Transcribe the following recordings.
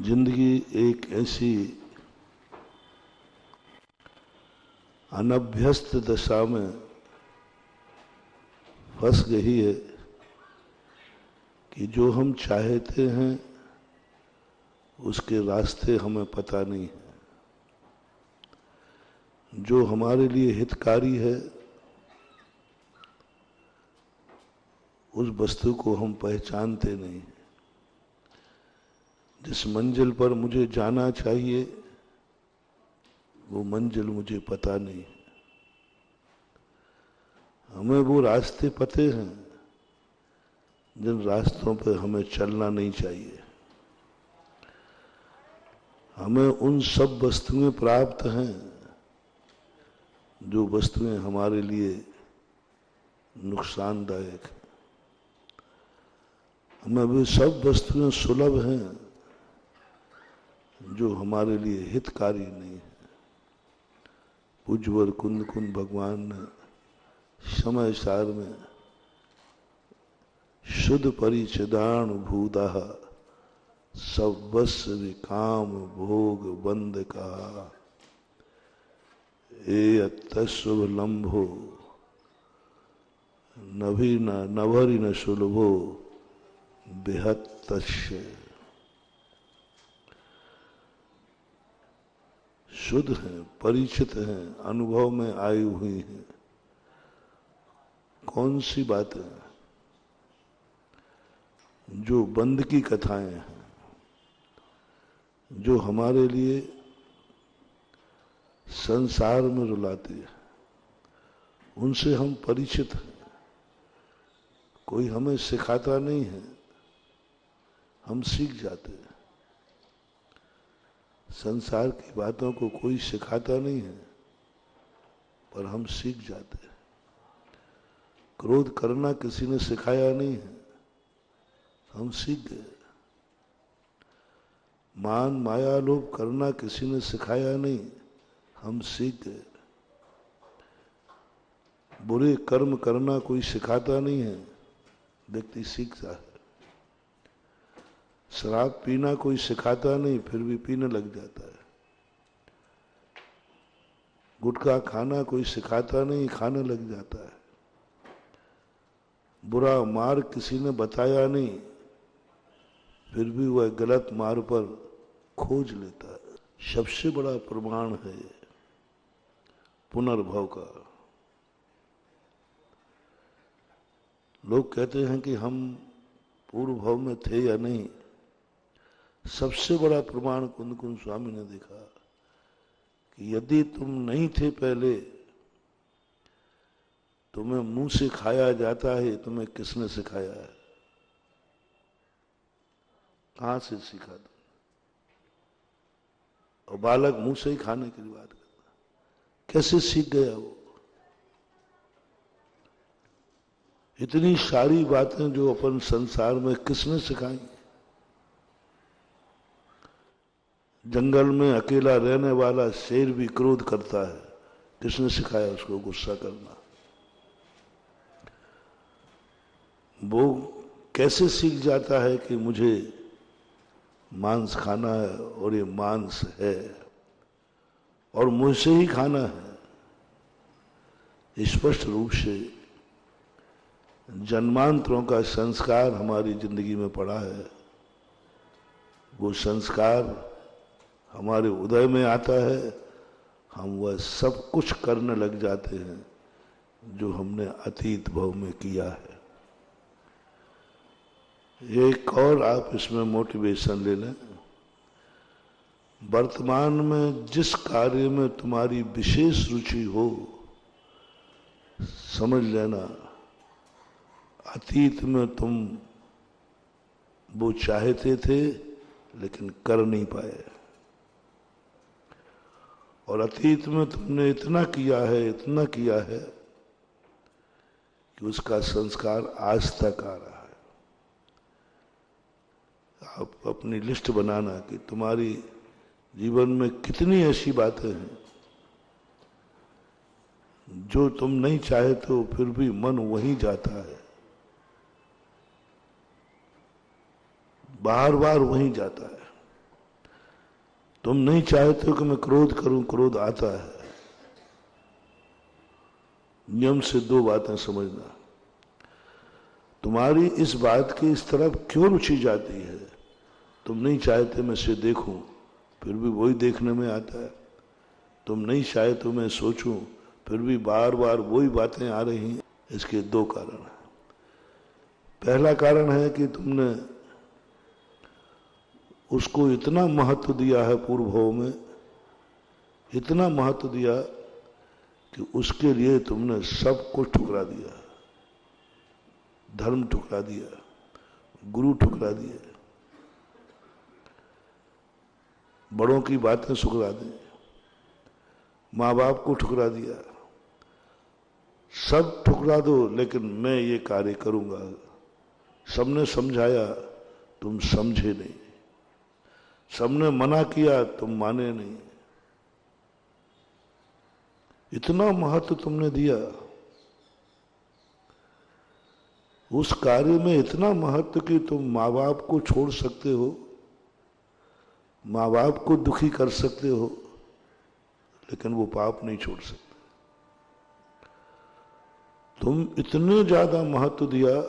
जिंदगी एक ऐसी अनभ्यस्त दशा में फंस गई है कि जो हम चाहते हैं उसके रास्ते हमें पता नहीं है। जो हमारे लिए हितकारी है उस वस्तु को हम पहचानते नहीं। जिस मंजिल पर मुझे जाना चाहिए वो मंजिल मुझे पता नहीं है। हमें वो रास्ते पते हैं जिन रास्तों पर हमें चलना नहीं चाहिए। हमें उन सब वस्तुएं प्राप्त हैं जो वस्तुएं हमारे लिए नुकसानदायक हैं। हमें वे सब वस्तुएं सुलभ हैं जो हमारे लिए हितकारी नहीं है। पूज्यवर कुंद कुंद भगवान ने समय सार में शुद्ध परिचिदान भूदा सब वस विकाम भोग बंद कहा। ए अत्युभ लंभो नभरी न सुलभो बेहत्तस्य। शुद्ध हैं, परिचित हैं, अनुभव में आई हुई हैं। कौन सी बातें जो बंद की कथाएं हैं, जो हमारे लिए संसार में रुलाती है, उनसे हम परिचित हैं। कोई हमें सिखाता नहीं है, हम सीख जाते हैं। संसार की बातों को कोई सिखाता नहीं है पर हम सीख जाते हैं। क्रोध करना किसी ने सिखाया नहीं है, हम सीख गए। मान माया लोभ करना किसी ने सिखाया नहीं, हम सीख गए। बुरे कर्म करना कोई सिखाता नहीं है, व्यक्ति सीखता है। शराब पीना कोई सिखाता नहीं, फिर भी पीने लग जाता है। गुटखा खाना कोई सिखाता नहीं, खाने लग जाता है। बुरा मार्ग किसी ने बताया नहीं, फिर भी वह गलत मार्ग पर खोज लेता है। सबसे बड़ा प्रमाण है पुनर्भव का। लोग कहते हैं कि हम पूर्व भव में थे या नहीं। सबसे बड़ा प्रमाण कुंद कुंद स्वामी ने देखा कि यदि तुम नहीं थे पहले, तुम्हें मुंह से खाया जाता है, तुम्हें किसने सिखाया है? कहां से सीखा तुम? और बालक मुंह से ही खाने की बात करता, कैसे सीख गया वो? इतनी सारी बातें जो अपन संसार में किसने सिखाई? जंगल में अकेला रहने वाला शेर भी क्रोध करता है, किसने सिखाया उसको गुस्सा करना? वो कैसे सीख जाता है कि मुझे मांस खाना है और ये मांस है और मुझसे ही खाना है? स्पष्ट रूप से जन्मांतरों का संस्कार हमारी जिंदगी में पड़ा है। वो संस्कार हमारे उदय में आता है, हम वह सब कुछ करने लग जाते हैं जो हमने अतीत भव में किया है। एक और आप इसमें मोटिवेशन ले लें। वर्तमान में जिस कार्य में तुम्हारी विशेष रुचि हो, समझ लेना अतीत में तुम वो चाहते थे लेकिन कर नहीं पाए। और अतीत में तुमने इतना किया है कि उसका संस्कार आज तक आ रहा है। आप अपनी लिस्ट बनाना कि तुम्हारी जीवन में कितनी ऐसी बातें हैं जो तुम नहीं चाहते हो, फिर भी मन वहीं जाता है, बार बार वहीं जाता है। तुम नहीं चाहते हो कि मैं क्रोध करूं, क्रोध आता है। नियम से दो बातें समझना। तुम्हारी इस बात की इस तरफ क्यों रुचि जाती है? तुम नहीं चाहते मैं इसे देखूं, फिर भी वही देखने में आता है। तुम नहीं चाहते मैं सोचूं, फिर भी बार बार वही बातें आ रही हैं। इसके दो कारण हैं। पहला कारण है कि तुमने उसको इतना महत्व दिया है, पूर्व भाव में इतना महत्व दिया कि उसके लिए तुमने सब कुछ ठुकरा दिया। धर्म ठुकरा दिया, गुरु ठुकरा दिए, बड़ों की बातें ठुकरा दी, माँ बाप को ठुकरा दिया। सब ठुकरा दो, लेकिन मैं ये कार्य करूंगा। सबने समझाया, तुम समझे नहीं। सबने मना किया, तुम माने नहीं। इतना महत्व तुमने दिया उस कार्य में, इतना महत्व कि तुम माँ बाप को छोड़ सकते हो, माँ बाप को दुखी कर सकते हो, लेकिन वो पाप नहीं छोड़ सकते। तुम इतने ज्यादा महत्व दिया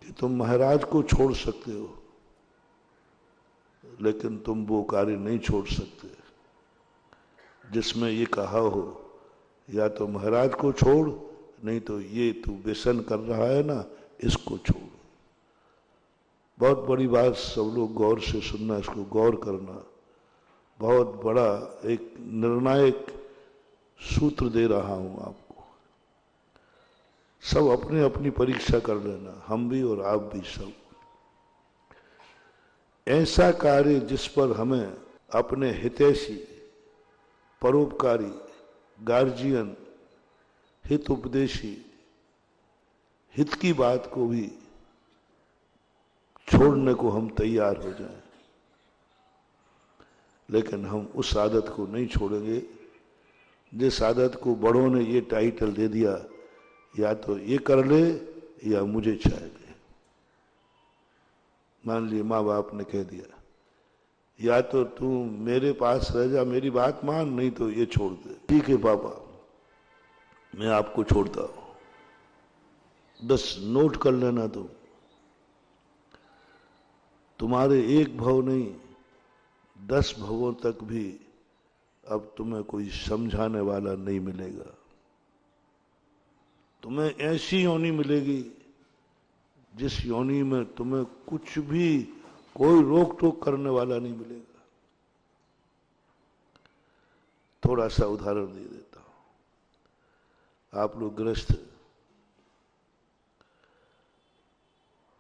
कि तुम महाराज को छोड़ सकते हो, लेकिन तुम वो कार्य नहीं छोड़ सकते जिसमें ये कहा हो, या तो महाराज को छोड़, नहीं तो ये तू व्यसन कर रहा है ना, इसको छोड़। बहुत बड़ी बात, सब लोग गौर से सुनना, इसको गौर करना। बहुत बड़ा एक निर्णायक सूत्र दे रहा हूं आपको। सब अपने अपनी परीक्षा कर लेना, हम भी और आप भी सब। ऐसा कार्य जिस पर हमें अपने हितैषी, परोपकारी, गार्जियन, हित उपदेशी, हित की बात को भी छोड़ने को हम तैयार हो जाएं, लेकिन हम उस आदत को नहीं छोड़ेंगे जिस आदत को बड़ों ने ये टाइटल दे दिया, या तो ये कर ले या मुझे चाहिए। मान लिए माँ बाप ने कह दिया, या तो तू मेरे पास रह जा, मेरी बात मान, नहीं तो ये छोड़ दे। ठीक है पापा, मैं आपको छोड़ता हूं। बस नोट कर लेना, तुम्हारे एक भाव नहीं 10 भावों तक भी अब तुम्हें कोई समझाने वाला नहीं मिलेगा। तुम्हें ऐसी योनि मिलेगी जिस योनि में तुम्हें कुछ भी, कोई रोक टोक करने वाला नहीं मिलेगा। थोड़ा सा उदाहरण दे देता हूं। आप लोग गृहस्थ,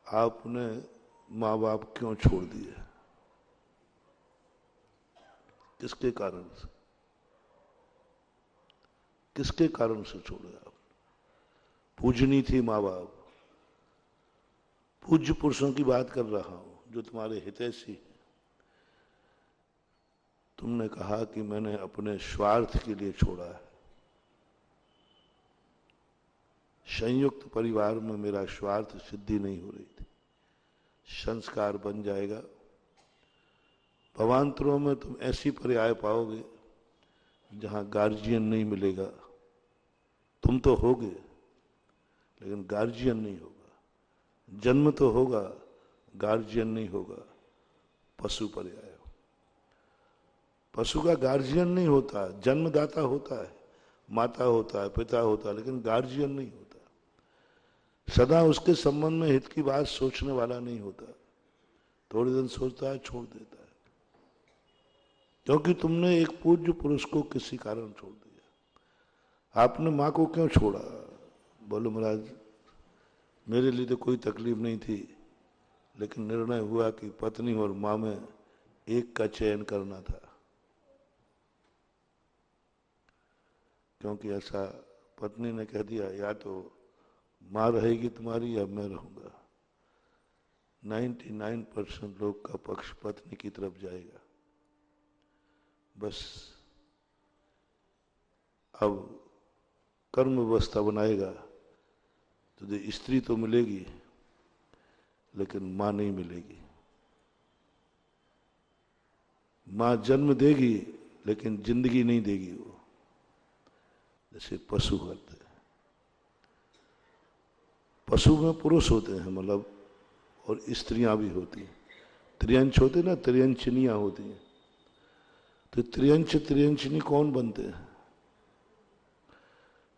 आपने माँ बाप क्यों छोड़ दिए? किसके कारण से? किसके कारण से छोड़े आप? पूजनी थी माँ बाप, पूज्य पुरुषों की बात कर रहा हूं जो तुम्हारे हितैषी हैं। तुमने कहा कि मैंने अपने स्वार्थ के लिए छोड़ा है। संयुक्त परिवार में मेरा स्वार्थ सिद्धि नहीं हो रही थी। संस्कार बन जाएगा। भवांतरों में तुम ऐसी पर्याय पाओगे जहां गार्जियन नहीं मिलेगा। तुम तो होगे, लेकिन गार्जियन नहीं होगा। जन्म तो होगा, गार्जियन नहीं होगा। पशु पर्याय, पशु का गार्जियन नहीं होता, जन्मदाता होता है, माता होता है, पिता होता है, लेकिन गार्जियन नहीं होता। सदा उसके संबंध में हित की बात सोचने वाला नहीं होता। थोड़े दिन सोचता है, छोड़ देता है, क्योंकि तुमने एक पूज्य पुरुष को किसी कारण छोड़ दिया। आपने माँ को क्यों छोड़ा? बोलो महाराज, मेरे लिए तो कोई तकलीफ नहीं थी, लेकिन निर्णय हुआ कि पत्नी और माँ में एक का चयन करना था, क्योंकि ऐसा पत्नी ने कह दिया, या तो माँ रहेगी तुम्हारी या मैं रहूंगा। 99% लोग का पक्ष पत्नी की तरफ जाएगा। बस अब कर्म व्यवस्था बनाएगा तो स्त्री तो मिलेगी, लेकिन मां नहीं मिलेगी। मां जन्म देगी लेकिन जिंदगी नहीं देगी वो, जैसे पशु करते हैं। पशु में पुरुष होते हैं मतलब, और स्त्रियां भी होती हैं। त्रियंच होते ना, त्रियंचनियां होती हैं। तो त्रियंच त्रियंचनी कौन बनते हैं?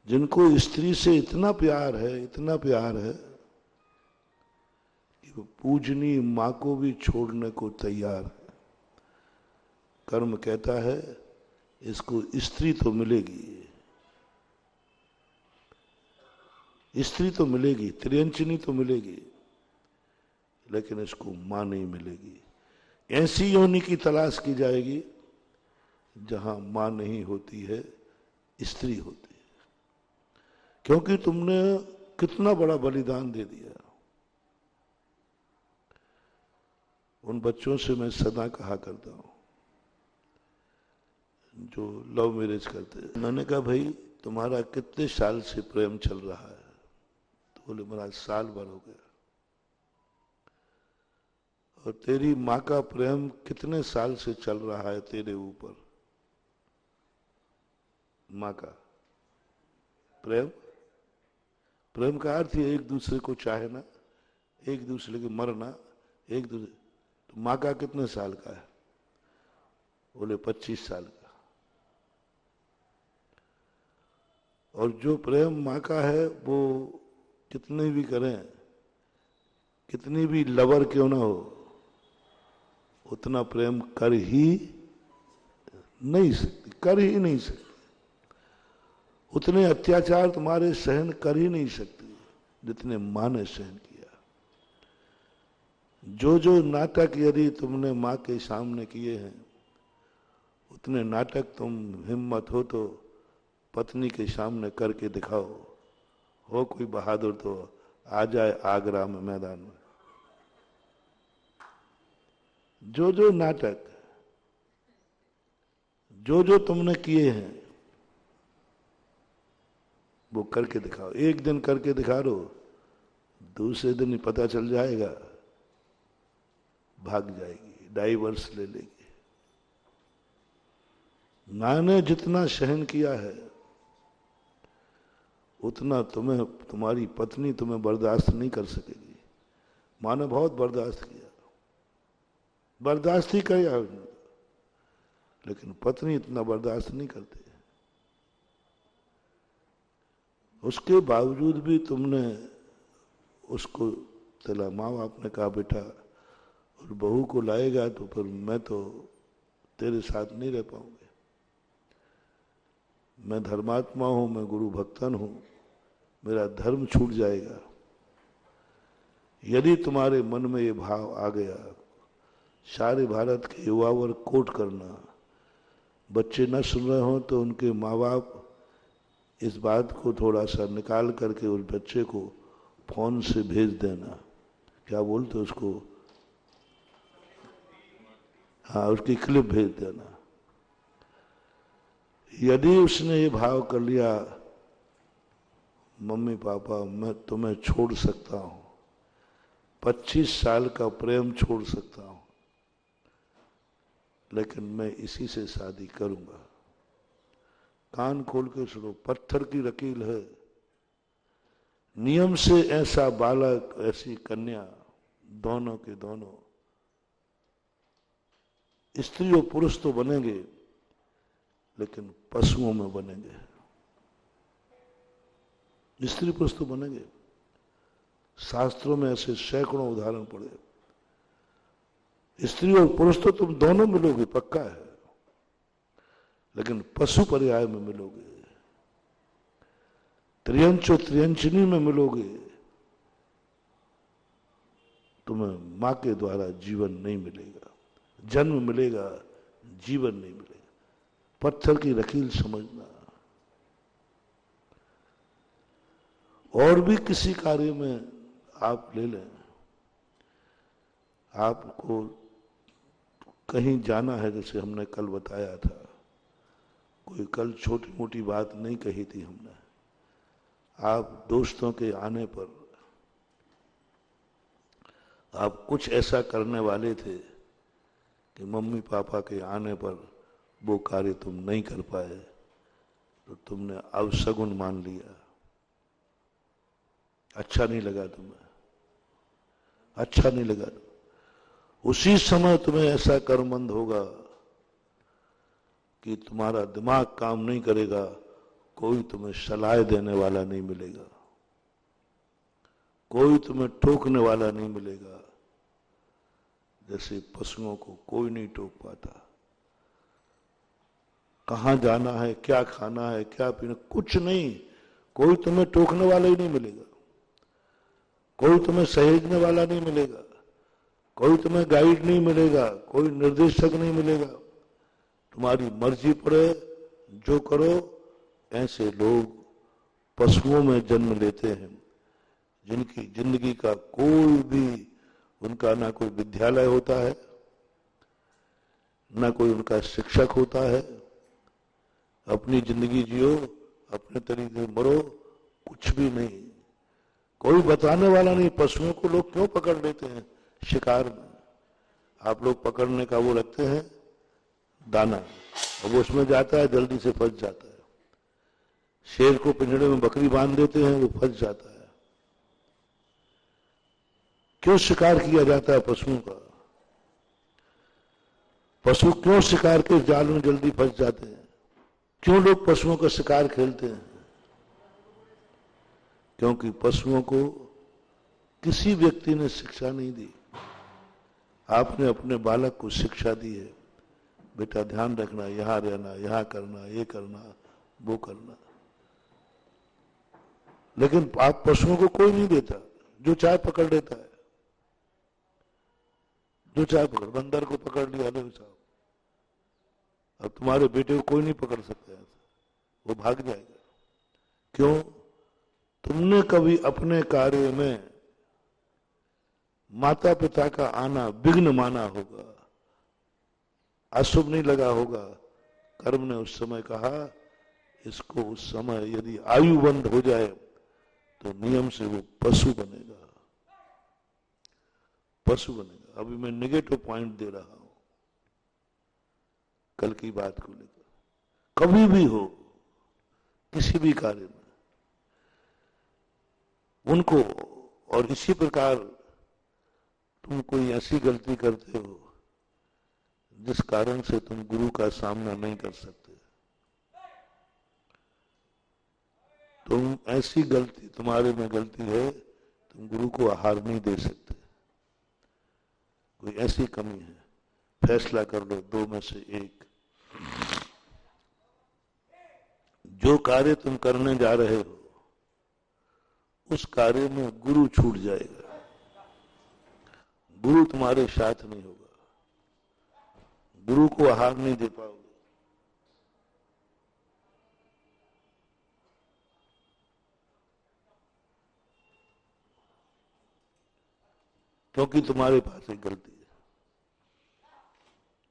जिनको स्त्री से इतना प्यार है, इतना प्यार है कि वो पूजनी मां को भी छोड़ने को तैयार है। कर्म कहता है इसको स्त्री तो मिलेगी, स्त्री तो मिलेगी, त्रियंचनी तो मिलेगी, लेकिन इसको मां नहीं मिलेगी। ऐसी योनि की तलाश की जाएगी जहां मां नहीं होती है, स्त्री होती है। क्योंकि तुमने कितना बड़ा बलिदान दे दिया। उन बच्चों से मैं सदा कहा करता हूं जो लव मैरिज करते हैं, मैंने कहा भाई तुम्हारा कितने साल से प्रेम चल रहा है? तो बोले मेरा साल भर हो गया। और तेरी माँ का प्रेम कितने साल से चल रहा है तेरे ऊपर? माँ का प्रेम, प्रेम का अर्थ है एक दूसरे को चाहना, एक दूसरे के मरना, एक दूसरे। तो माँ का कितने साल का है? बोले 25 साल का। और जो प्रेम माँ का है वो कितने भी करें, कितनी भी लवर क्यों ना हो, उतना प्रेम कर ही नहीं सकती, कर ही नहीं सकती। उतने अत्याचार तुम्हारे सहन कर ही नहीं सकती जितने मां ने सहन किया। जो जो नाटक यदि तुमने मां के सामने किए हैं, उतने नाटक तुम हिम्मत हो तो पत्नी के सामने करके दिखाओ। हो कोई बहादुर तो आ जाए आगरा में मैदान में। जो जो नाटक, जो जो तुमने किए हैं वो करके दिखाओ। एक दिन करके दिखा दो, दूसरे दिन ही पता चल जाएगा, भाग जाएगी, डाइवर्स ले लेगी। मां ने जितना सहन किया है उतना तुम्हें तुम्हारी पत्नी तुम्हें बर्दाश्त नहीं कर सकेगी। मां ने बहुत बर्दाश्त किया, बर्दाश्त ही किया, लेकिन पत्नी इतना बर्दाश्त नहीं करती। उसके बावजूद भी तुमने उसको चला, माँ बाप ने कहा बेटा और बहू को लाएगा तो फिर मैं तो तेरे साथ नहीं रह पाऊंगी। मैं धर्मात्मा हूं, मैं गुरु भक्तन हूं, मेरा धर्म छूट जाएगा। यदि तुम्हारे मन में ये भाव आ गया, सारे भारत के युवा वर्ग कोट करना। बच्चे न सुन रहे हो तो उनके माँ बाप इस बात को थोड़ा सा निकाल करके उस बच्चे को फोन से भेज देना। क्या बोलते उसको? हाँ, उसकी क्लिप भेज देना। यदि उसने ये भाव कर लिया मम्मी पापा मैं तुम्हें छोड़ सकता हूं, 25 साल का प्रेम छोड़ सकता हूं, लेकिन मैं इसी से शादी करूंगा। कान खोल के सुनो, पत्थर की लकीर है। नियम से ऐसा बालक, ऐसी कन्या, दोनों के दोनों स्त्री और पुरुष तो बनेंगे, लेकिन पशुओं में बनेंगे। स्त्री पुरुष तो बनेंगे। शास्त्रों में ऐसे सैकड़ों उदाहरण पड़े। स्त्री और पुरुष तो तुम दोनों मिलोगे, पक्का है, लेकिन पशु पर्याय में मिलोगे, त्रियंच और त्रियंचनी में मिलोगे। तुम्हें मां के द्वारा जीवन नहीं मिलेगा, जन्म मिलेगा, जीवन नहीं मिलेगा। पत्थर की लकीर समझना। और भी किसी कार्य में आप ले लें, आपको कहीं जाना है, जैसे हमने कल बताया था, कोई कल छोटी मोटी बात नहीं कही थी हमने। आप दोस्तों के आने पर आप कुछ ऐसा करने वाले थे कि मम्मी पापा के आने पर वो कार्य तुम नहीं कर पाए तो तुमने अवशगुन मान लिया, अच्छा नहीं लगा तुम्हें, अच्छा नहीं लगा। उसी समय तुम्हें ऐसा कर्मबंध होगा कि तुम्हारा दिमाग काम नहीं करेगा, कोई तुम्हें सलाह देने वाला नहीं मिलेगा, कोई तुम्हें टोकने वाला नहीं मिलेगा। जैसे पशुओं को कोई नहीं टोक पाता, कहां जाना है, क्या खाना है, क्या पीना, कुछ नहीं, कोई तुम्हें टोकने वाला ही नहीं मिलेगा, कोई तुम्हें सहेजने वाला नहीं मिलेगा, कोई तुम्हें गाइड नहीं मिलेगा, कोई निर्देशक नहीं मिलेगा। तुम्हारी मर्जी पड़े जो करो। ऐसे लोग पशुओं में जन्म लेते हैं, जिनकी जिंदगी का कोई भी, उनका ना कोई विद्यालय होता है, ना कोई उनका शिक्षक होता है। अपनी जिंदगी जियो, अपने तरीके से मरो, कुछ भी नहीं, कोई बताने वाला नहीं। पशुओं को लोग क्यों पकड़ लेते हैं शिकार में? आप लोग पकड़ने का वो रखते हैं दाना, अब उसमें जाता है, जल्दी से फंस जाता है। शेर को पिंजड़े में बकरी बांध देते हैं, वो फंस जाता है। क्यों शिकार किया जाता है पशुओं का? पशु क्यों शिकार के जाल में जल्दी फंस जाते हैं? क्यों लोग पशुओं का शिकार खेलते हैं? क्योंकि पशुओं को किसी व्यक्ति ने शिक्षा नहीं दी। आपने अपने बालक को शिक्षा दी है, बेटा ध्यान रखना, यहां रहना, यहां करना, ये करना, वो करना। लेकिन आप पशुओं को कोई नहीं देता, जो चाहे पकड़ लेता है, जो चाहे पकड़। बंदर को पकड़ लिया, लो साहब, अब तुम्हारे बेटे को कोई नहीं पकड़ सकता है, वो भाग जाएगा। क्यों? तुमने कभी अपने कार्य में माता पिता का आना विघ्न माना होगा, अशुभ नहीं लगा होगा। कर्म ने उस समय कहा, इसको उस समय यदि आयु बंद हो जाए तो नियम से वो पशु बनेगा, पशु बनेगा। अभी मैं नेगेटिव पॉइंट दे रहा हूं कल की बात को लेकर। कभी भी हो, किसी भी कार्य में उनको, और इसी प्रकार तुम कोई ऐसी गलती करते हो जिस कारण से तुम गुरु का सामना नहीं कर सकते, तुम ऐसी गलती, तुम्हारे में गलती है, तुम गुरु को आहार नहीं दे सकते, कोई ऐसी कमी है, फैसला कर लो दो में से एक। जो कार्य तुम करने जा रहे हो उस कार्य में गुरु छूट जाएगा, गुरु तुम्हारे साथ नहीं होगा, गुरु को आहार नहीं दे पाओगे। क्योंकि तुम्हारे पास एक गलती है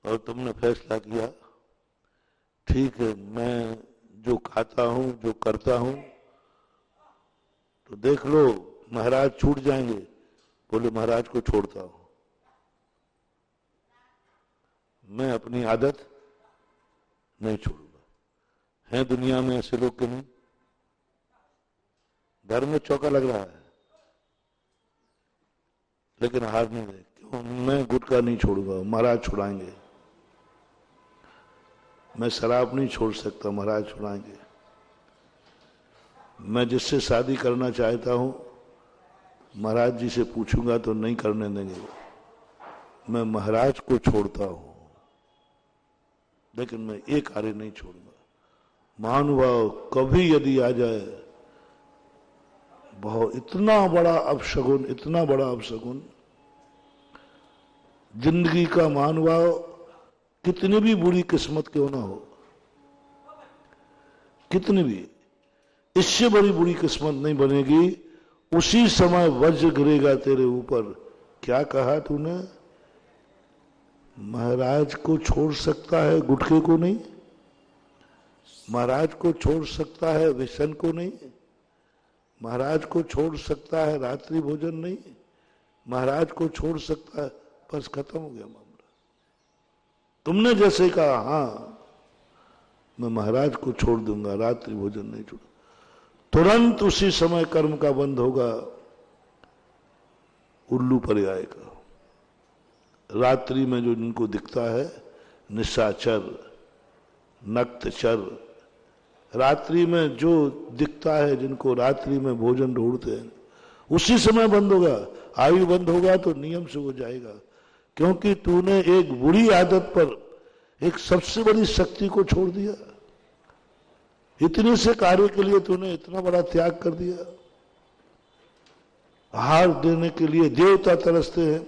और तुमने फैसला किया, ठीक है, मैं जो खाता हूं, जो करता हूं, तो देख लो महाराज छूट जाएंगे। बोले महाराज को छोड़ता हूं, मैं अपनी आदत नहीं छोड़ूंगा। हैं दुनिया में ऐसे लोग कि नहीं? घर में चौका लग रहा है लेकिन हार नहीं रहे। क्यों? मैं गुटखा नहीं छोड़ूंगा, महाराज छुड़ाएंगे। मैं शराब नहीं छोड़ सकता, महाराज छुड़ाएंगे। मैं जिससे शादी करना चाहता हूं, महाराज जी से पूछूंगा तो नहीं करने देंगे, मैं महाराज को छोड़ता हूं, लेकिन मैं एक कार्य नहीं छोड़ूंगा। महानुभाव कभी यदि आ जाए, बहुत इतना बड़ा अपशगुन, इतना बड़ा अपशगुन, जिंदगी का महानुभाव कितनी भी बुरी किस्मत क्यों ना हो, कितनी भी, इससे बड़ी बुरी किस्मत नहीं बनेगी, उसी समय वज्र गिरेगा तेरे ऊपर। क्या कहा तूने? महाराज को छोड़ सकता है, गुटखे को नहीं। महाराज को छोड़ सकता है, व्यसन को नहीं। महाराज को छोड़ सकता है, रात्रि भोजन नहीं। महाराज को छोड़ सकता है, बस खत्म हो गया मामला। तुमने जैसे कहा हाँ मैं महाराज को छोड़ दूंगा, रात्रि भोजन नहीं छोड़, तुरंत उसी समय कर्म का बंद होगा, उल्लू पर्याय का। रात्रि में जो जिनको दिखता है निशाचर, नक्तचर, रात्रि में जो दिखता है जिनको रात्रि में भोजन ढूंढते हैं, उसी समय बंद होगा। आयु बंद होगा तो नियम से हो जाएगा, क्योंकि तूने एक बुरी आदत पर एक सबसे बड़ी शक्ति को छोड़ दिया। इतने से कार्य के लिए तूने इतना बड़ा त्याग कर दिया। आहार देने के लिए देवता तरसते हैं,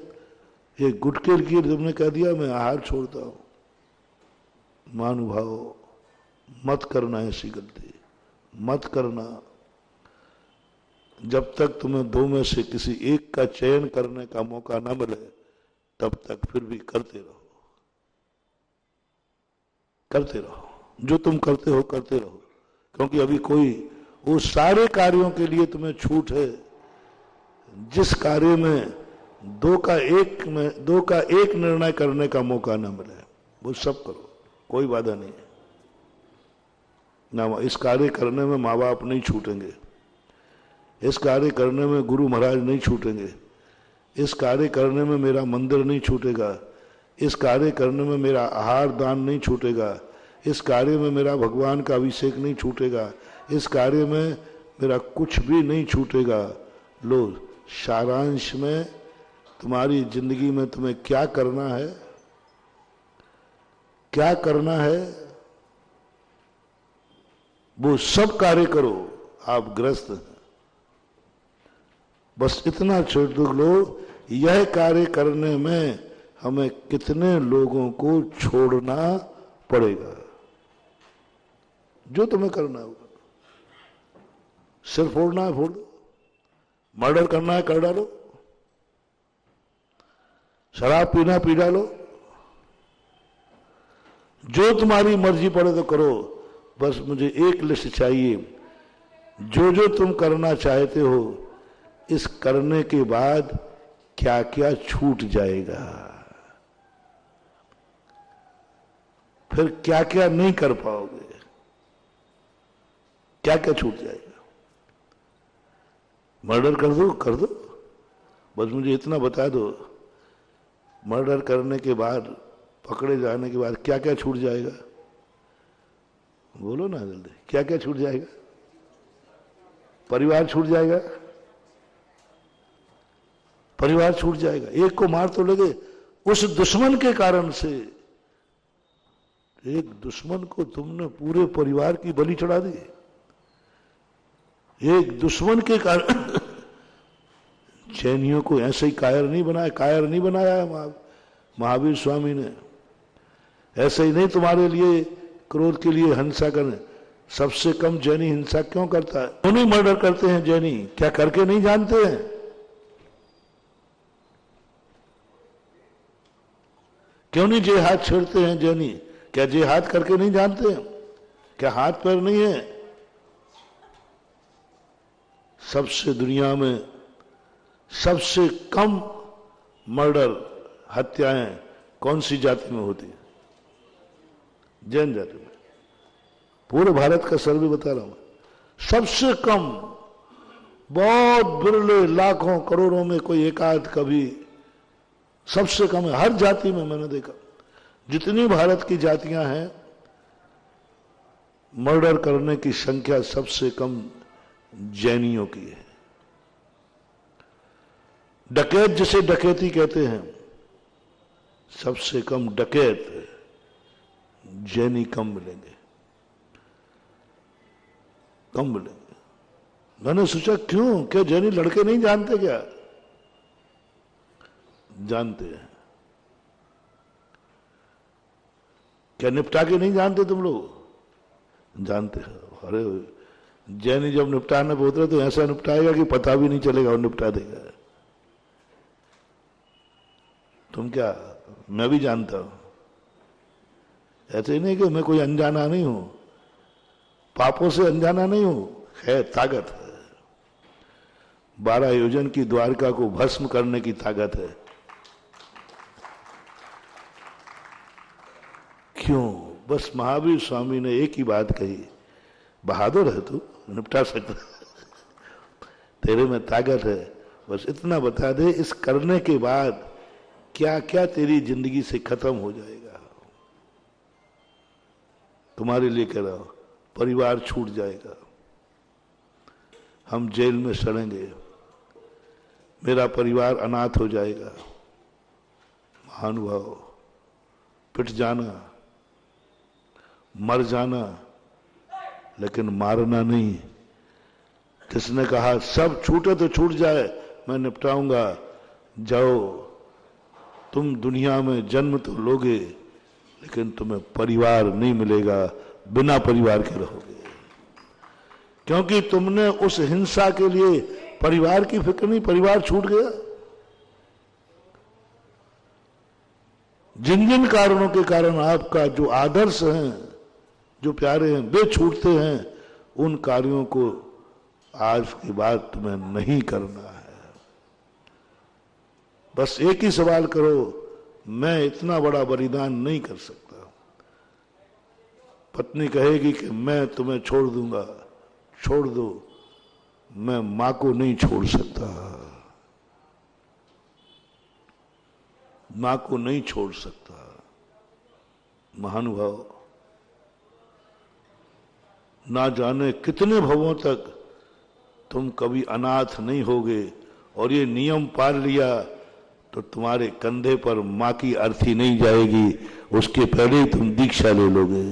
एक गुटके के लिए तुमने कह दिया मैं आहार छोड़ता हूं। महानुभाव, मत करना ऐसी गलती, मत करना। जब तक तुम्हें दो में से किसी एक का चयन करने का मौका न मिले तब तक फिर भी करते रहो, करते रहो। जो तुम करते हो करते रहो, क्योंकि अभी कोई वो सारे कार्यों के लिए तुम्हें छूट है जिस कार्य में दो का एक निर्णय करने का मौका न मिले, वो सब करो, कोई बाधा नहीं है ना। इस कार्य करने में माँ बाप नहीं छूटेंगे, इस कार्य करने में गुरु महाराज नहीं छूटेंगे, इस कार्य करने में मेरा मंदिर नहीं छूटेगा, इस कार्य करने में मेरा आहार दान नहीं छूटेगा, इस कार्य में मेरा भगवान का अभिषेक नहीं छूटेगा, इस कार्य में मेरा कुछ भी नहीं छूटेगा। लो, सारांश में तुम्हारी जिंदगी में तुम्हें क्या करना है, क्या करना है वो सब कार्य करो। आप ग्रस्त हैं, बस इतना छोड़ लो, यह कार्य करने में हमें कितने लोगों को छोड़ना पड़ेगा। जो तुम्हें करना होगा, सिर फोड़ना है फोड़ दो, मर्डर करना है कर डालो, शराब पीना पी डालो, जो तुम्हारी मर्जी पड़े तो करो। बस मुझे एक लिस्ट चाहिए, जो जो तुम करना चाहते हो इस करने के बाद क्या क्या छूट जाएगा, फिर क्या क्या नहीं कर पाओगे, क्या क्या छूट जाएगा। मर्डर कर दो, बस मुझे इतना बता दो, मर्डर करने के बाद, पकड़े जाने के बाद क्या क्या छूट जाएगा। बोलो ना जल्दी, क्या क्या छूट जाएगा। परिवार छूट जाएगा, परिवार छूट जाएगा। एक को मार तो लगे उस दुश्मन के कारण से, एक दुश्मन को तुमने पूरे परिवार की बलि चढ़ा दी, एक दुश्मन के कारण। जैनियों को ऐसे ही कायर नहीं बनाया महावीर स्वामी ने। ऐसे ही नहीं तुम्हारे लिए क्रोध के लिए हिंसा करने। सबसे कम जैनी हिंसा क्यों करता है? क्यों नहीं मर्डर करते हैं जैनी? क्या करके नहीं जानते हैं? क्यों नहीं जिहाद छेड़ते हैं जैनी? क्या जिहाद करके नहीं जानते हैं? क्या हाथ पैर नहीं है? सबसे दुनिया में सबसे कम मर्डर, हत्याएं कौन सी जाति में होती है? जैन जाति में। पूरे भारत का सर्वे बता रहा हूं। सबसे कम, बहुत बिरले, लाखों करोड़ों में कोई एकाध कभी, सबसे कम है। हर जाति में मैंने देखा, जितनी भारत की जातियां हैं, मर्डर करने की संख्या सबसे कम जैनियों की है। डकैत जिसे डकैती कहते हैं, सबसे कम डकैत जैनी कम मिलेंगे, कम मिलेंगे। मैंने सोचा क्यों, क्या जैनी लड़के नहीं जानते क्या? जानते हैं। क्या निपटा के नहीं जानते तुम लोग? जानते हो। अरे जैनी जब निपटाने पे उतरे तो ऐसा निपटाएगा कि पता भी नहीं चलेगा और निपटा देगा। तुम क्या, मैं भी जानता हूं। ऐसे ही नहीं कि मैं कोई अनजाना नहीं हूं, पापों से अनजाना नहीं हूं। है ताकत है, 12 योजन की द्वारका को भस्म करने की ताकत है। क्यों? बस महावीर स्वामी ने एक ही बात कही, बहादुर है तू, निपटा सकता, तेरे में ताकत है, बस इतना बता दे इस करने के बाद क्या क्या तेरी जिंदगी से खत्म हो जाएगा। तुम्हारे लिए कह रहा हूं, परिवार छूट जाएगा, हम जेल में सड़ेंगे, मेरा परिवार अनाथ हो जाएगा। महानुभाव, पिट जाना, मर जाना, लेकिन मारना नहीं। किसने कहा सब छूटे तो छूट जाए, मैं निपटाऊंगा। जाओ, तुम दुनिया में जन्म तो लोगे, लेकिन तुम्हें परिवार नहीं मिलेगा, बिना परिवार के रहोगे, क्योंकि तुमने उस हिंसा के लिए परिवार की फिक्र नहीं, परिवार छूट गया। जिन जिन कारणों के कारण आपका जो आदर्श हैं, जो प्यारे हैं, वे छूटते हैं, उन कार्यों को आज के बाद तुम्हें नहीं करना है। बस एक ही सवाल करो, मैं इतना बड़ा बलिदान नहीं कर सकता। पत्नी कहेगी कि मैं तुम्हें छोड़ दूंगा, छोड़ दो, मैं मां को नहीं छोड़ सकता, मां को नहीं छोड़ सकता। महानुभाव, ना जाने कितने भवों तक तुम कभी अनाथ नहीं होगे, और ये नियम पाल लिया तो तुम्हारे कंधे पर मां की अर्थी नहीं जाएगी, उसके पहले ही तुम दीक्षा ले लोगे।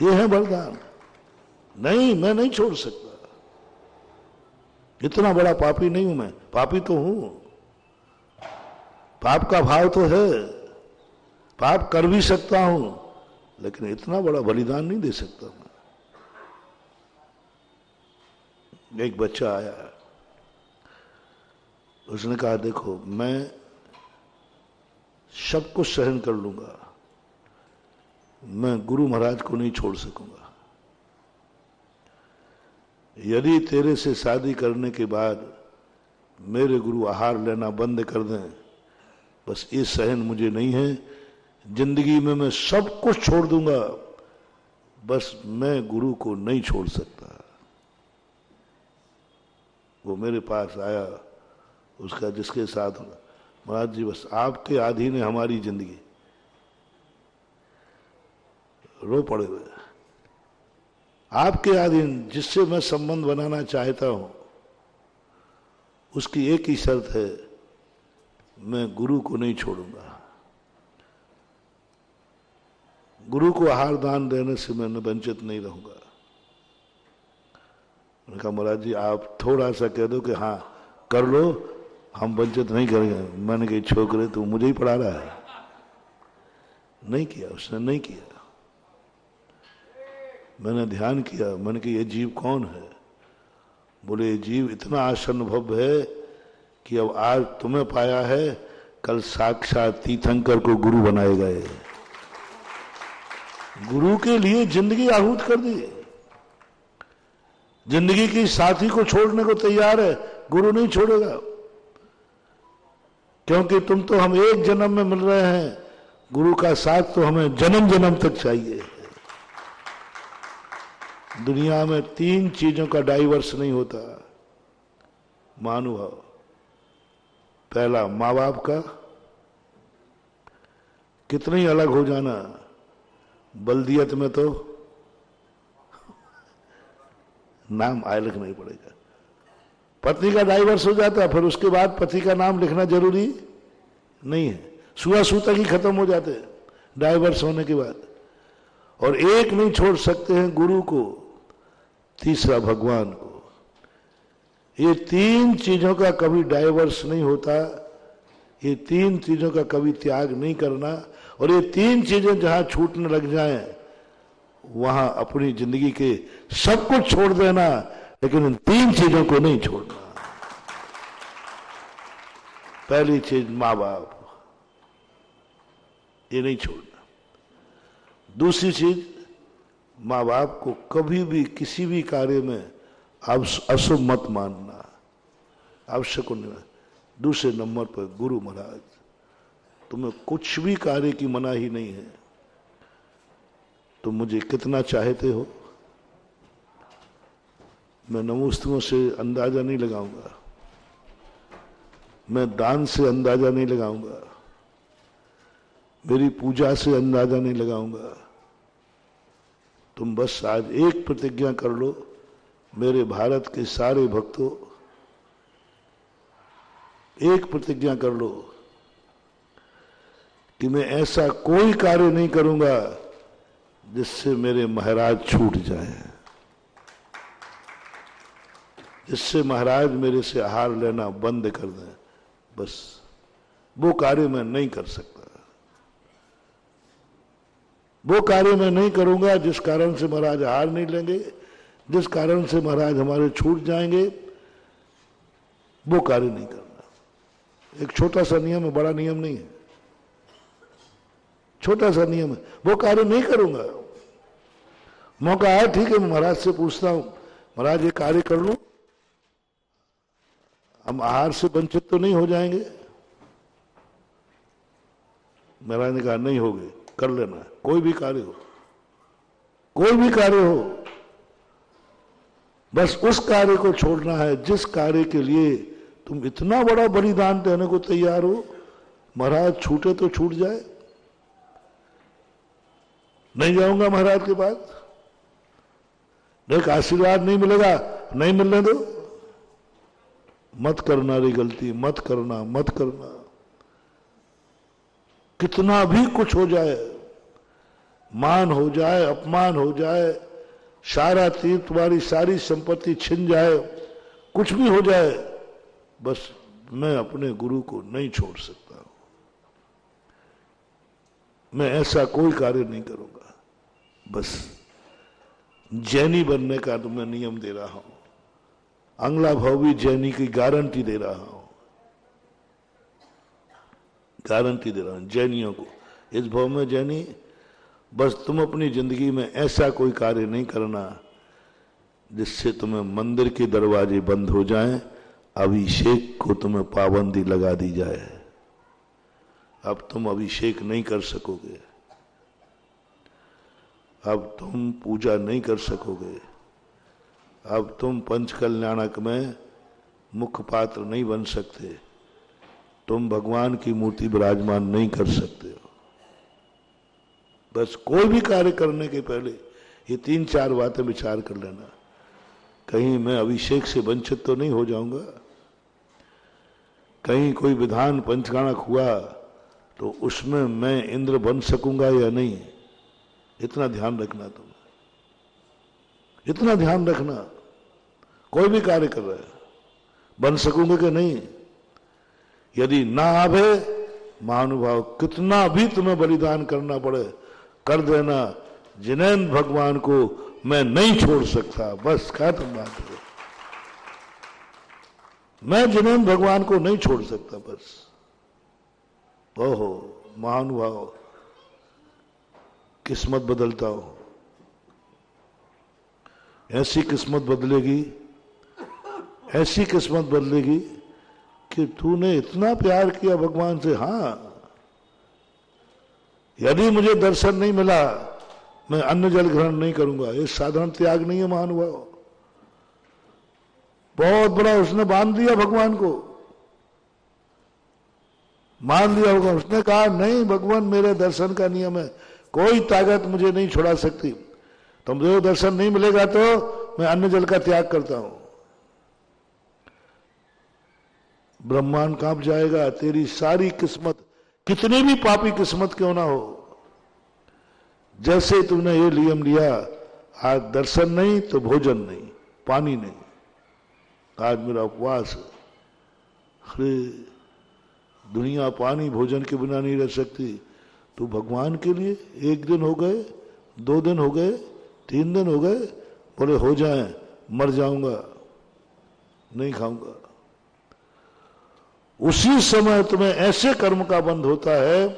ये है वरदान। नहीं, मैं नहीं छोड़ सकता, इतना बड़ा पापी नहीं हूं मैं, पापी तो हूं, पाप का भाव तो है, पाप कर भी सकता हूं, लेकिन इतना बड़ा बलिदान नहीं दे सकता मैं। एक बच्चा आया, उसने कहा देखो मैं सब कुछ सहन कर लूंगा, मैं गुरु महाराज को नहीं छोड़ सकूंगा। यदि तेरे से शादी करने के बाद मेरे गुरु आहार लेना बंद कर दें, बस ये सहन मुझे नहीं है, जिंदगी में मैं सब कुछ छोड़ दूंगा, बस मैं गुरु को नहीं छोड़ सकता। वो मेरे पास आया, उसका जिसके साथ, महाराज जी बस आपके अधीन है हमारी जिंदगी। रो पड़े हुए, आपके अधीन, जिससे मैं संबंध बनाना चाहता हूं, उसकी एक ही शर्त है, मैं गुरु को नहीं छोड़ूंगा। गुरु को आहार दान देने से मैं वंचित नहीं रहूंगा। उन्होंने कहा महाराज जी आप थोड़ा सा कह दो कि हाँ कर लो, हम वंचित नहीं करेंगे। मैंने कही छोकरे तू मुझे ही पढ़ा रहा है। नहीं किया, उसने नहीं किया। मैंने ध्यान किया, मैंने कहा ये जीव कौन है? बोले ये जीव इतना आसनुभव है कि अब आज तुम्हें पाया है, कल साक्षात तीर्थंकर को गुरु बनाएगा। ये गुरु के लिए जिंदगी आहूत कर दी, जिंदगी की साथी को छोड़ने को तैयार है, गुरु नहीं छोड़ेगा। क्योंकि तुम तो हम एक जन्म में मिल रहे हैं, गुरु का साथ तो हमें जन्म जन्म तक चाहिए। दुनिया में 3 चीजों का डाइवर्स नहीं होता महानुभाव। पहला माँ बाप का, कितनी अलग हो जाना, बल्दियत में तो नाम आय लिखना ही पड़ेगा। पत्नी का डाइवर्स हो जाता, फिर उसके बाद पति का नाम लिखना जरूरी नहीं है, सुआ सूतक ही खत्म हो जाते डाइवर्स होने के बाद। और एक नहीं छोड़ सकते हैं गुरु को, तीसरा भगवान को। ये 3 चीजों का कभी डाइवर्स नहीं होता, ये 3 चीजों का कभी त्याग नहीं करना। और ये 3 चीजें जहां छूटने लग जाएं, वहां अपनी जिंदगी के सब कुछ छोड़ देना, लेकिन इन 3 चीजों को नहीं छोड़ना। पहली चीज माँ बाप, ये नहीं छोड़ना। दूसरी चीज, माँ बाप को कभी भी किसी भी कार्य में अशुभ मत मानना, आवश्यक नहीं। दूसरे नंबर पर गुरु महाराज, तुम्हें कुछ भी कार्य की मनाही नहीं है। तुम मुझे कितना चाहते हो मैं नमोस्तुओं से अंदाजा नहीं लगाऊंगा, मैं दान से अंदाजा नहीं लगाऊंगा, मेरी पूजा से अंदाजा नहीं लगाऊंगा। तुम बस आज एक प्रतिज्ञा कर लो, मेरे भारत के सारे भक्तों, एक प्रतिज्ञा कर लो कि मैं ऐसा कोई कार्य नहीं करूंगा जिससे मेरे महाराज छूट जाएं, जिससे महाराज मेरे से आहार लेना बंद कर दें। बस वो कार्य मैं नहीं कर सकता, वो कार्य मैं नहीं करूंगा जिस कारण से महाराज आहार नहीं लेंगे, जिस कारण से महाराज हमारे छूट जाएंगे, वो कार्य नहीं करना। एक छोटा सा नियम है, बड़ा नियम नहीं है, छोटा सा नियम है, वो कार्य नहीं करूंगा। मौका आया ठीक है, महाराज से पूछता हूं, महाराज ये कार्य कर लूं, हम आहार से वंचित तो नहीं हो जाएंगे? महाराज ने कहा नहीं होगे, कर लेना। कोई भी कार्य हो, कोई भी कार्य हो, बस उस कार्य को छोड़ना है जिस कार्य के लिए तुम इतना बड़ा बलिदान देने को तैयार हो। महाराज छूटे तो छूट जाए, नहीं जाऊंगा महाराज के पास, एक आशीर्वाद नहीं मिलेगा, नहीं मिलने दो। मत करना रे गलती, मत करना, मत करना। कितना भी कुछ हो जाए, मान हो जाए, अपमान हो जाए, सारा तीर्थ तुम्हारी सारी संपत्ति छिन जाए, कुछ भी हो जाए, बस मैं अपने गुरु को नहीं छोड़ सकता। मैं ऐसा कोई कार्य नहीं करूंगा। बस जैनी बनने का तो मैं नियम दे रहा हूं, अंगला भाव भी जैनी की गारंटी दे रहा हूं, गारंटी दे रहा हूं जैनियों को। इस भाव में जैनी, बस तुम अपनी जिंदगी में ऐसा कोई कार्य नहीं करना जिससे तुम्हें मंदिर के दरवाजे बंद हो जाएं, अभिषेक को तुम्हें पाबंदी लगा दी जाए। अब तुम अभिषेक नहीं कर सकोगे, अब तुम पूजा नहीं कर सकोगे, अब तुम पंचकल्याणक में मुख्य पात्र नहीं बन सकते, तुम भगवान की मूर्ति विराजमान नहीं कर सकते हो। बस कोई भी कार्य करने के पहले ये 3-4 बातें विचार कर लेना, कहीं मैं अभिषेक से वंचित तो नहीं हो जाऊंगा, कहीं कोई विधान पंचकाणक हुआ तो उसमें मैं इंद्र बन सकूंगा या नहीं, इतना ध्यान रखना। तुम इतना ध्यान रखना, कोई भी कार्य कर रहे हैं बन सकूंगा कि नहीं। यदि ना आवे महानुभाव, कितना भी तुम्हें बलिदान करना पड़े कर देना, जिनेंद्र भगवान को मैं नहीं छोड़ सकता। बस खत्म बात है, मैं जिनेंद्र भगवान को नहीं छोड़ सकता। बस ओहो महानुभाव, किस्मत बदलता हो, ऐसी किस्मत बदलेगी, ऐसी किस्मत बदलेगी कि तूने इतना प्यार किया भगवान से। हाँ, यदि मुझे दर्शन नहीं मिला मैं अन्न जल ग्रहण नहीं करूंगा, ये साधारण त्याग नहीं है महानुभाव, बहुत बड़ा उसने बांध दिया भगवान को, मान लिया होगा। उसने कहा नहीं भगवान मेरे दर्शन का नियम है, कोई ताकत मुझे नहीं छुड़ा सकती, तुमको दर्शन नहीं मिलेगा तो मैं अन्न जल का त्याग करता हूं। ब्रह्मांड कांप जाएगा, तेरी सारी किस्मत कितनी भी पापी किस्मत क्यों ना हो, जैसे तुमने ये नियम लिया, आज दर्शन नहीं तो भोजन नहीं, पानी नहीं, आज मेरा उपवास है। अरे दुनिया पानी भोजन के बिना नहीं रह सकती, तो भगवान के लिए 1 दिन हो गए, 2 दिन हो गए, 3 दिन हो गए, बोले हो जाए, मर जाऊंगा, नहीं खाऊंगा। उसी समय तुम्हें ऐसे कर्म का बंध होता है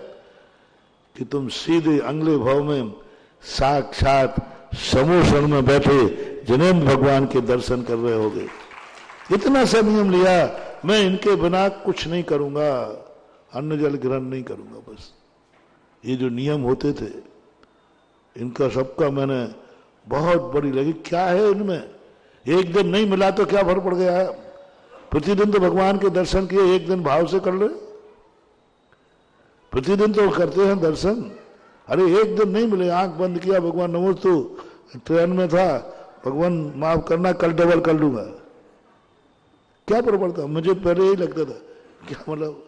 कि तुम सीधे अगले भाव में साक्षात समोषण में बैठे जिनेंद्र भगवान के दर्शन कर रहे होगे। इतना सा नियम लिया, मैं इनके बिना कुछ नहीं करूंगा, अन्न जल ग्रहण नहीं करूंगा। बस ये जो नियम होते थे इनका सबका मैंने बहुत बड़ी लगी, क्या है इनमें, एक दिन नहीं मिला तो क्या फर्क पड़ गया है, प्रतिदिन तो भगवान के दर्शन किए, एक दिन भाव से कर ले, प्रतिदिन तो करते हैं दर्शन। अरे एक दिन नहीं मिले, आंख बंद किया, भगवान नमोस्तु, ट्रेन में था, भगवान माफ करना कल डबल कर लूंगा, क्या फर्क पड़ता। मुझे पहले यही लगता था क्या मतलब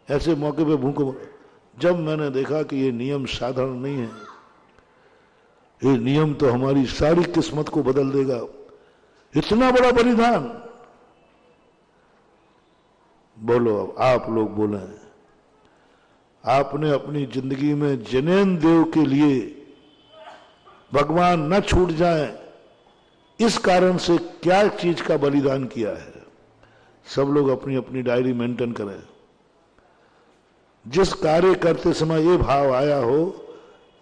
ऐसे मौके पे भूखो। जब मैंने देखा कि ये नियम साधारण नहीं है, ये नियम तो हमारी सारी किस्मत को बदल देगा, इतना बड़ा बलिदान। बोलो अब आप लोग बोले, आपने अपनी जिंदगी में जनेन देव के लिए भगवान न छूट जाए इस कारण से क्या चीज का बलिदान किया है। सब लोग अपनी अपनी डायरी मेंटेन करें। जिस कार्य करते समय ये भाव आया हो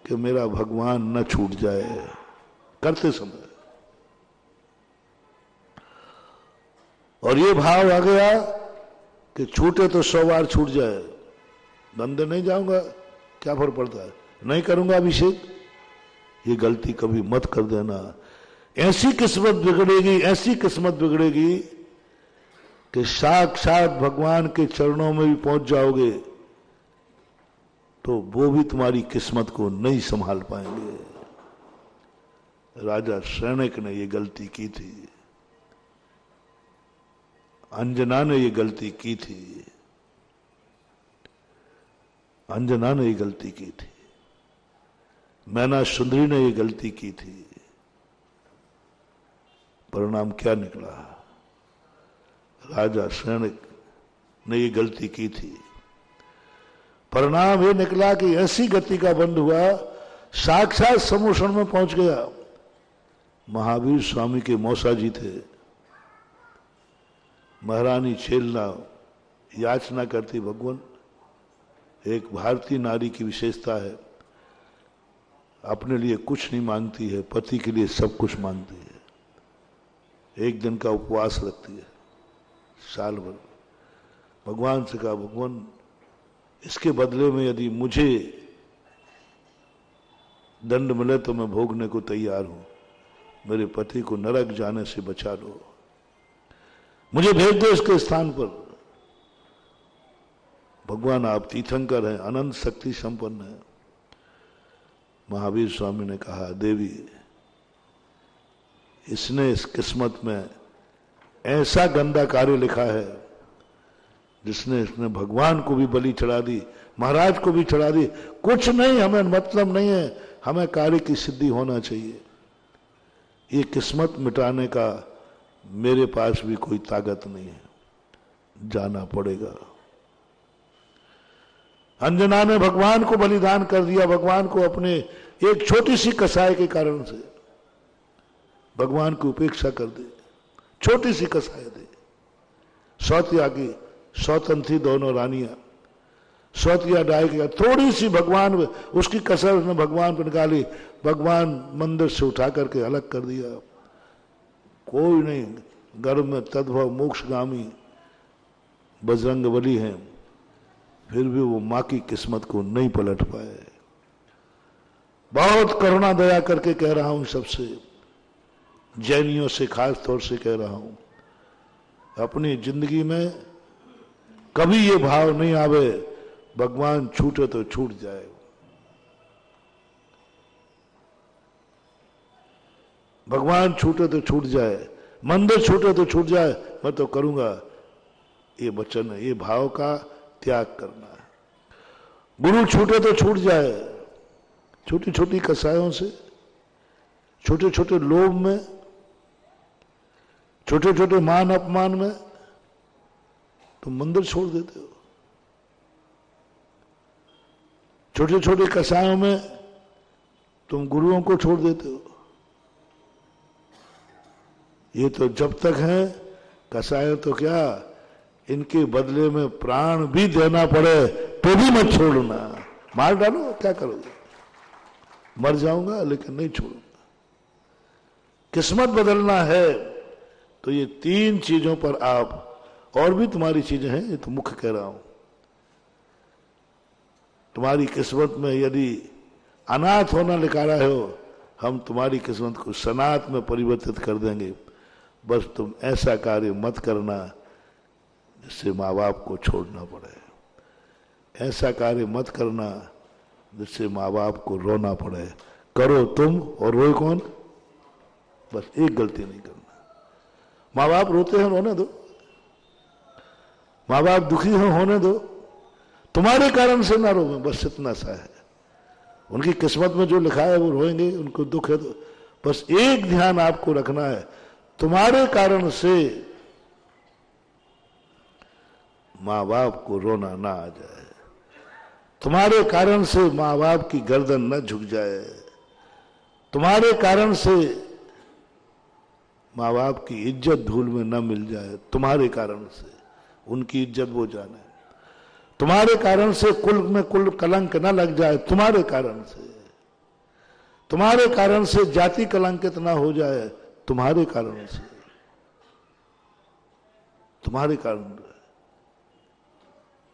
कि मेरा भगवान न छूट जाए करते समय, और ये भाव आ गया कि छूटे तो 100 बार छूट जाए, मंदिर नहीं जाऊंगा क्या फर्क पड़ता है, नहीं करूंगा अभिषेक, ये गलती कभी मत कर देना। ऐसी किस्मत बिगड़ेगी, ऐसी किस्मत बिगड़ेगी कि साक्षात भगवान के चरणों में भी पहुंच जाओगे तो वो भी तुम्हारी किस्मत को नहीं संभाल पाएंगे। राजा शरणक ने ये गलती की थी, अंजना ने ये गलती की थी, अंजना ने ये गलती की थी, मैना सुंदरी ने ये गलती की थी। परिणाम क्या निकला, राजा शरणक ने ये गलती की थी, परिणाम ये निकला कि ऐसी गति का बंद हुआ, साक्षात समोषण में पहुंच गया। महावीर स्वामी के मौसा जी थे, महारानी छेलना याचना करती, भगवान एक भारतीय नारी की विशेषता है, अपने लिए कुछ नहीं मांगती है, पति के लिए सब कुछ मांगती है, एक दिन का उपवास रखती है साल भर। भगवान से कहा, भगवान इसके बदले में यदि मुझे दंड मिले तो मैं भोगने को तैयार हूं, मेरे पति को नरक जाने से बचा लो, मुझे भेज दो इसके स्थान पर। भगवान आप तीर्थंकर हैं, अनंत शक्ति संपन्न है। महावीर स्वामी ने कहा, देवी इसने इस किस्मत में ऐसा गंदा कार्य लिखा है जिसने इसने भगवान को भी बलि चढ़ा दी, महाराज को भी चढ़ा दी, कुछ नहीं, हमें मतलब नहीं है, हमें कार्य की सिद्धि होना चाहिए, ये किस्मत मिटाने का मेरे पास भी कोई ताकत नहीं है, जाना पड़ेगा। अंजना ने भगवान को बलिदान कर दिया, भगवान को अपने एक छोटी सी कसाय के कारण से भगवान की उपेक्षा कर दी, छोटी सी कसाय दी। सौत्यागी सौतंथी दोनों रानियां, सौतिया डाय किया, थोड़ी सी भगवान उसकी कसर उसने भगवान पर निकाली, भगवान मंदिर से उठा करके अलग कर दिया। कोई नहीं, गर्भ में तद्भव मोक्षगामी बजरंग बली हैं, फिर भी वो मां की किस्मत को नहीं पलट पाए। बहुत करुणा दया करके कह रहा हूं सबसे, जैनियों से खास तौर से कह रहा हूं, अपनी जिंदगी में कभी ये भाव नहीं आवे भगवान छूटे तो छूट जाए। भगवान छूटे तो छूट जाए, मंदिर छूटे तो छूट जाए, मैं तो करूंगा, ये वचन है, ये भाव का त्याग करना है। गुरु छूटे तो छूट जाए, छोटी छोटी कसायों से, छोटे छोटे लोभ में, छोटे छोटे मान अपमान में तुम मंदिर छोड़ देते हो, छोटे छोटे कसायों में तुम गुरुओं को छोड़ देते हो। ये तो जब तक है कसाय तो क्या, इनके बदले में प्राण भी देना पड़े तो भी मत छोड़ना। मार डालो, क्या करोगे, मर जाऊंगा लेकिन नहीं छोड़ूंगा। किस्मत बदलना है तो ये 3 चीजों पर आप, और भी तुम्हारी चीजें हैं, ये तो मुख्य कह रहा हूं, तुम्हारी किस्मत में यदि अनाथ होना लिखा रहा हो, हम तुम्हारी किस्मत को सनात में परिवर्तित कर देंगे। बस तुम ऐसा कार्य मत करना जिससे माँ बाप को छोड़ना पड़े, ऐसा कार्य मत करना जिससे माँ बाप को रोना पड़े। करो तुम और रोए कौन? बस एक गलती नहीं करना। माँ बाप रोते हैं, रोने दो। माँ बाप दुखी हैं, होने दो। तुम्हारे कारण से ना रोवे, बस इतना सा है। उनकी किस्मत में जो लिखा है वो रोएंगे, उनको दुख है तो बस एक ध्यान आपको रखना है, तुम्हारे कारण से माँ बाप को रोना ना आ जाए, तुम्हारे कारण से माँ बाप की गर्दन न झुक जाए, तुम्हारे कारण से माँ बाप की इज्जत धूल में न मिल जाए, तुम्हारे कारण से उनकी इज्जत वो जाने, तुम्हारे कारण से कुल में कुल कलंक न लग जाए, तुम्हारे कारण से, तुम्हारे कारण से जाति कलंकित ना हो जाए, तुम्हारे कारण से, तुम्हारे कारण।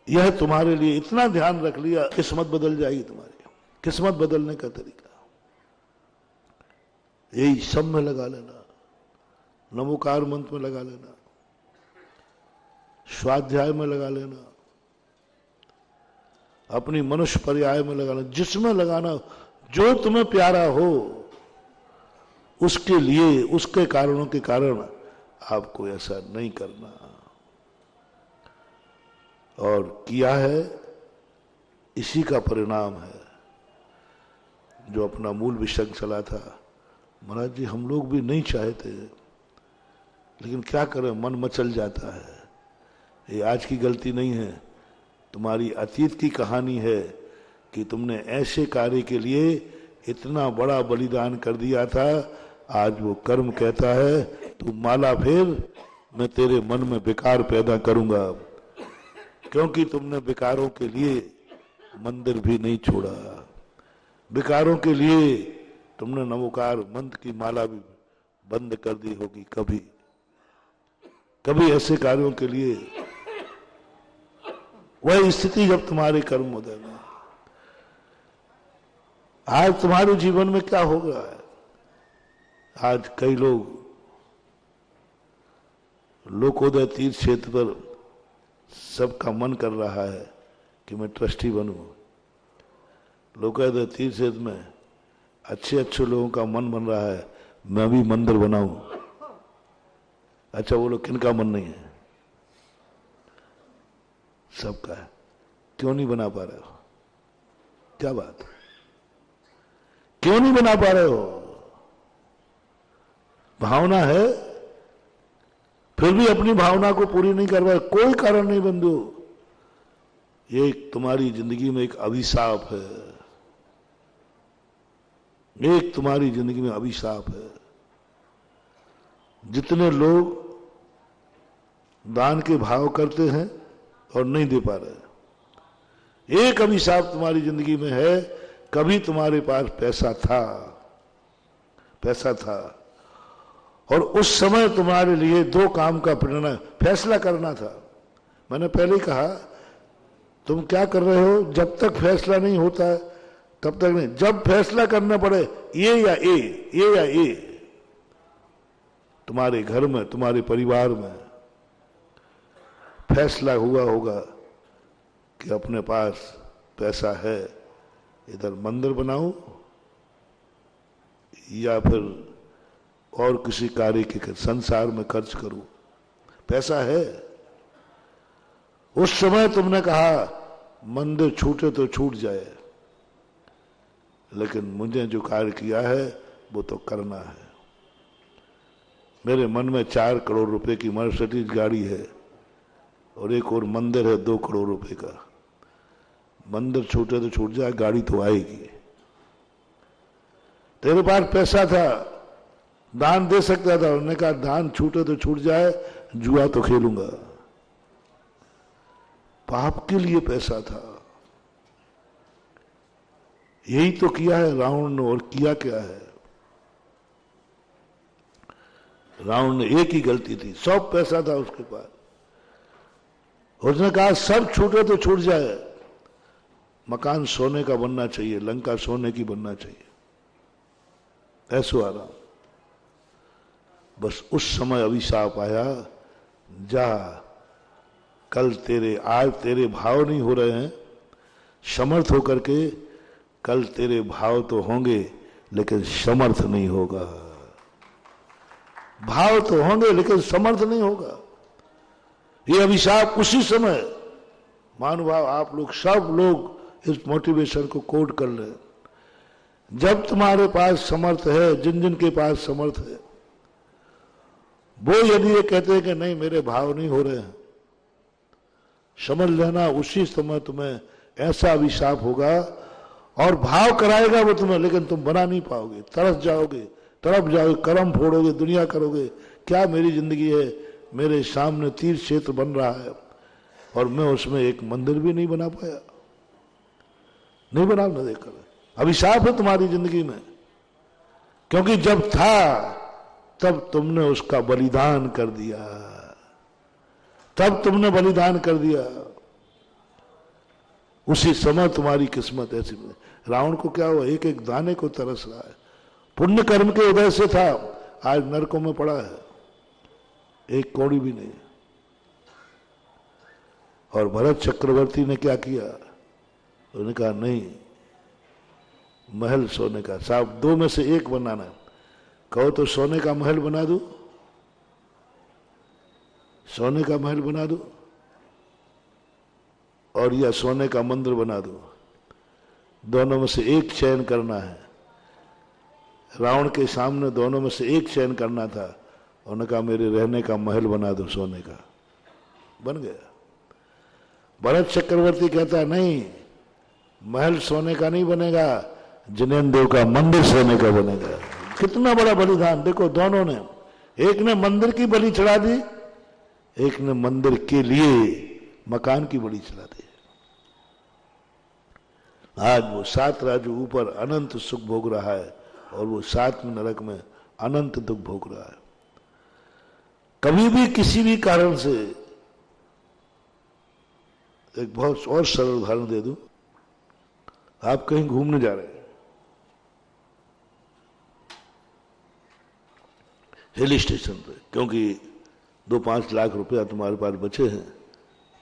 यह तुम्हारे लिए इतना ध्यान रख लिया, किस्मत बदल जाएगी तुम्हारी। किस्मत बदलने का तरीका यही सब में लगा लेना, नमोकार मंत्र में लगा लेना, स्वाध्याय में लगा लेना, अपनी मनुष्य पर्याय में लगाना, जिसमें लगाना, जो तुम्हें प्यारा हो उसके लिए, उसके कारणों के कारण आपको ऐसा नहीं करना। और किया है, इसी का परिणाम है। जो अपना मूल विषय चला था, महाराज जी हम लोग भी नहीं चाहते, लेकिन क्या करें, मन मचल जाता है। ये आज की गलती नहीं है, तुम्हारी अतीत की कहानी है कि तुमने ऐसे कार्य के लिए इतना बड़ा बलिदान कर दिया था। आज वो कर्म कहता है तू माला फेर, मैं तेरे मन में विकार पैदा करूंगा, क्योंकि तुमने विकारों के लिए मंदिर भी नहीं छोड़ा, विकारों के लिए तुमने नमोकार मंत्र की माला भी बंद कर दी होगी। कभी कभी ऐसे कार्यों के लिए वह स्थिति जब तुम्हारे कर्म उदय में। आज तुम्हारे जीवन में क्या हो रहा है? आज कई लोग लोकोदय तीर्थ क्षेत्र पर सबका मन कर रहा है कि मैं ट्रस्टी बनूं। लोकोदय तीर्थ क्षेत्र में अच्छे अच्छे लोगों का मन बन रहा है मैं भी मंदिर बनाऊं। अच्छा, वो लोग किनका मन नहीं है? सबका है। क्यों नहीं बना पा रहे हो? क्या बात है? क्यों नहीं बना पा रहे हो? भावना है, फिर भी अपनी भावना को पूरी नहीं कर पाए। कोई कारण नहीं बंधु, ये तुम्हारी जिंदगी में एक अभिशाप है, एक तुम्हारी जिंदगी में अभिशाप है। जितने लोग दान के भाव करते हैं और नहीं दे पा रहे, एक अभिशाप तुम्हारी जिंदगी में है। कभी तुम्हारे पास पैसा था और उस समय तुम्हारे लिए दो काम का फैसला करना था। मैंने पहले ही कहा, तुम क्या कर रहे हो? जब तक फैसला नहीं होता है तब तक नहीं। जब फैसला करना पड़े ये या ए, तुम्हारे घर में, तुम्हारे परिवार में फैसला हुआ होगा कि अपने पास पैसा है, इधर मंदिर बनाऊं या फिर और किसी कार्य के संसार में खर्च करूं। पैसा है। उस समय तुमने कहा मंदिर छूटे तो छूट जाए, लेकिन मुझे जो कार्य किया है वो तो करना है। मेरे मन में 4 करोड़ रुपए की मर्सिडीज गाड़ी है और एक और मंदिर है 2 करोड़ रुपए का। मंदिर छूटे तो छूट जाए, गाड़ी तो आएगी। तेरे पास पैसा था, दान दे सकता था, उन्होंने कहा दान छूटे तो छूट जाए, जुआ तो खेलूंगा। पाप के लिए पैसा था। यही तो किया है रावण ने। और किया क्या है? रावण ने एक ही गलती थी, सब पैसा था उसके पास, उसने कहा सब छूटे तो छूट जाए, मकान सोने का बनना चाहिए, लंका सोने की बनना चाहिए, ऐसो आराम। बस उस समय अभिशाप आया, जा कल आज तेरे भाव नहीं हो रहे हैं, समर्थ होकर के कल तेरे भाव तो होंगे लेकिन समर्थ नहीं होगा। भाव तो होंगे लेकिन समर्थ नहीं होगा। ये अभिशाप उसी समय, महानुभाव आप लोग सब लोग इस मोटिवेशन को कोड कर ले, जब तुम्हारे पास समर्थ है, जिन जिन के पास समर्थ है, वो यदि ये कहते हैं कि नहीं मेरे भाव नहीं हो रहे हैं, समझ लेना उसी समय तुम्हें ऐसा अभिशाप होगा और भाव कराएगा वो तुम्हें, लेकिन तुम बना नहीं पाओगे, तरस जाओगे, तरफ जाओगे, कर्म फोड़ोगे, दुनिया करोगे, क्या मेरी जिंदगी है, मेरे सामने तीर्थ क्षेत्र बन रहा है और मैं उसमें एक मंदिर भी नहीं बना पाया, नहीं बना न देखकर। अभिशाप है तुम्हारी जिंदगी में, क्योंकि जब था तब तुमने उसका बलिदान कर दिया, तब तुमने बलिदान कर दिया, उसी समय तुम्हारी किस्मत ऐसी। रावण को क्या हुआ, एक एक दाने को तरस रहा है, पुण्य कर्म के उदय से था, आज नरकों में पड़ा है, एक कौड़ी भी नहीं। और भरत चक्रवर्ती ने क्या किया, उन्होंने कहा नहीं, महल सोने का, साहब दो में से एक बनाना, कहो तो सोने का महल बना दूं, सोने का महल बना दूं, और या सोने का मंदिर बना दूं, दोनों में से एक चयन करना है। रावण के सामने दोनों में से एक चयन करना था, उन्होंने कहा मेरे रहने का महल बना दो सोने का, बन गया। भरत चक्रवर्ती कहता है नहीं, महल सोने का नहीं बनेगा, जिनेन्द्र देव का मंदिर सोने का बनेगा। कितना बड़ा बलिदान देखो, दोनों ने, एक ने मंदिर की बलि चढ़ा दी, एक ने मंदिर के लिए मकान की बलि चढ़ा दी। आज वो 7 राजू ऊपर अनंत सुख भोग रहा है और वो 7वें नरक में अनंत दुख भोग रहा है। कभी भी किसी भी कारण से, एक बहुत और सरल उदाहरण दे दूं, आप कहीं घूमने जा रहे हैं, हिल स्टेशन पे, क्योंकि 2-5 लाख रुपया तुम्हारे पास बचे हैं,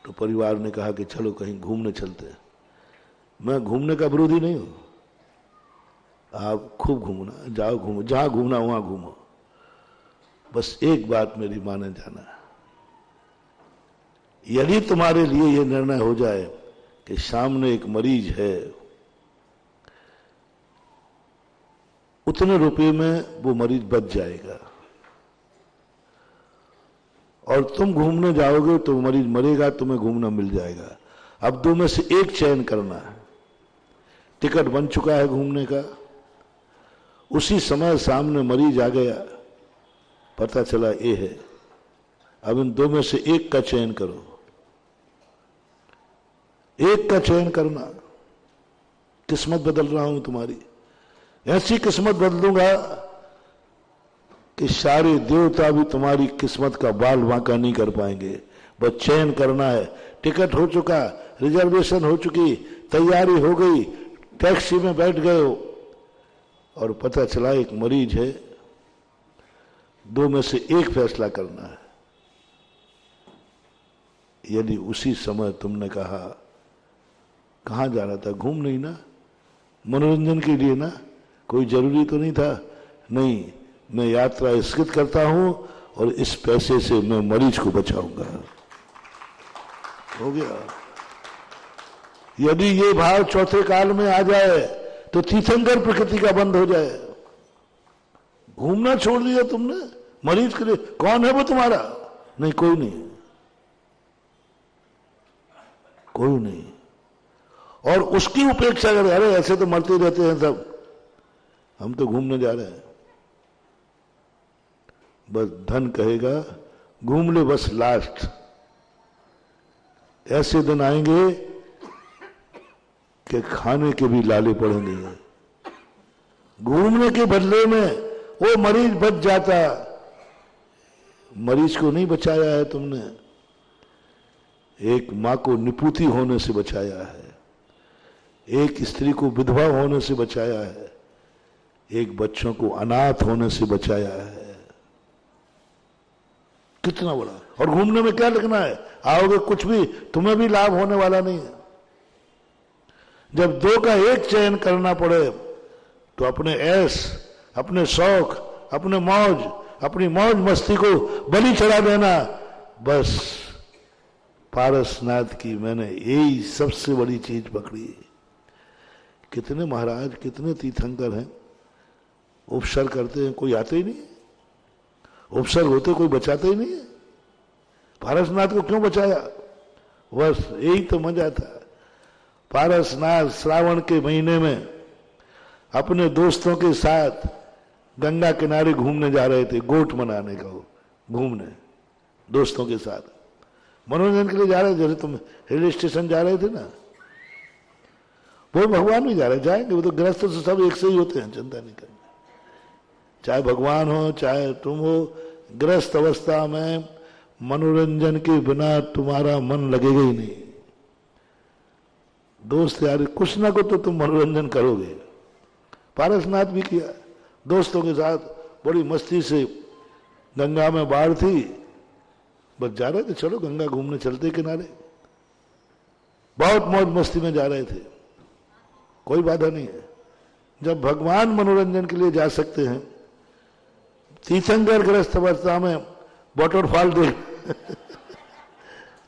तो परिवार ने कहा कि चलो कहीं घूमने चलते हैं। मैं घूमने का विरोधी नहीं हूं, आप खूब घूमना, जाओ घूमो, जहां घूमना वहां घूमो, बस एक बात मेरी माने जाना, यदि तुम्हारे लिए यह निर्णय हो जाए कि सामने एक मरीज है, उतने रुपए में वो मरीज बच जाएगा, और तुम घूमने जाओगे तो मरीज मरेगा, तुम्हें घूमना मिल जाएगा। अब दो में से एक चयन करना है। टिकट बन चुका है घूमने का, उसी समय सामने मरीज आ गया, पता चला ये है, अब इन दो में से एक का चयन करो, एक का चयन करना। किस्मत बदल रहा हूं तुम्हारी, ऐसी किस्मत बदलूंगा कि सारे देवता भी तुम्हारी किस्मत का बाल बांका नहीं कर पाएंगे। बस चयन करना है। टिकट हो चुका, रिजर्वेशन हो चुकी, तैयारी हो गई, टैक्सी में बैठ गए हो और पता चला एक मरीज है, दो में से एक फैसला करना है। यदि उसी समय तुमने कहा, कहां जाना था, घूमने ही ना, मनोरंजन के लिए ना, कोई जरूरी तो नहीं था, नहीं, मैं यात्रा स्थगित करता हूं और इस पैसे से मैं मरीज को बचाऊंगा, हो गया। यदि ये भाव चौथे काल में आ जाए तो तीर्थंकर प्रकृति का बंद हो जाए। घूमना छोड़ दिया तुमने मरीज के लिए, कौन है वो तुम्हारा, नहीं कोई नहीं, कोई नहीं। और उसकी उपेक्षा कर, अरे ऐसे तो मरते रहते हैं सब, हम तो घूमने जा रहे हैं। बस धन कहेगा घूम ले, बस लास्ट। ऐसे दिन आएंगे कि खाने के भी लाले पड़ेंगे। घूमने के बदले में वो मरीज बच जाता, मरीज को नहीं बचाया है तुमने, एक मां को निपुती होने से बचाया है। एक स्त्री को विधवा होने से बचाया है, एक बच्चों को अनाथ होने से बचाया है। कितना बड़ा। और घूमने में क्या लिखना है, आओगे कुछ भी, तुम्हें भी लाभ होने वाला नहीं है। जब दो का एक चयन करना पड़े तो अपने ऐश, अपने शौक, अपने मौज, अपनी मौज मस्ती को बलि चढ़ा देना। बस पारसनाथ की मैंने यही सबसे बड़ी चीज पकड़ी। कितने महाराज, कितने तीर्थंकर हैं, उपसर्ग करते हैं, कोई आते ही नहीं, उपसर्ग होते कोई बचाते ही नहीं है। पारसनाथ को क्यों बचाया? बस यही तो मजा था। पारसनाथ श्रावण के महीने में अपने दोस्तों के साथ गंगा किनारे घूमने जा रहे थे, गोट मनाने का, घूमने दोस्तों के साथ मनोरंजन के लिए जा रहे थे। जैसे तुम हिल स्टेशन जा रहे थे ना, वो भगवान भी जा रहे, जाएंगे, वो तो गृहस्थ से सब एक से ही होते हैं, चिंता नहीं करनी। चाहे भगवान हो चाहे तुम हो, गृहस्थ अवस्था में मनोरंजन के बिना तुम्हारा मन लगेगा ही नहीं। दोस्त यार कुछ ना कुछ तो तुम मनोरंजन करोगे। पारसनाथ भी किया, दोस्तों के साथ बड़ी मस्ती से, गंगा में बाढ़ थी, बस जा रहे थे, चलो गंगा घूमने चलते किनारे, बहुत मौज मस्ती में जा रहे थे, कोई बाधा नहीं है। जब भगवान मनोरंजन के लिए जा सकते हैं, तीर्थंकर ग्रस्त अवस्था में वाटरफॉल देख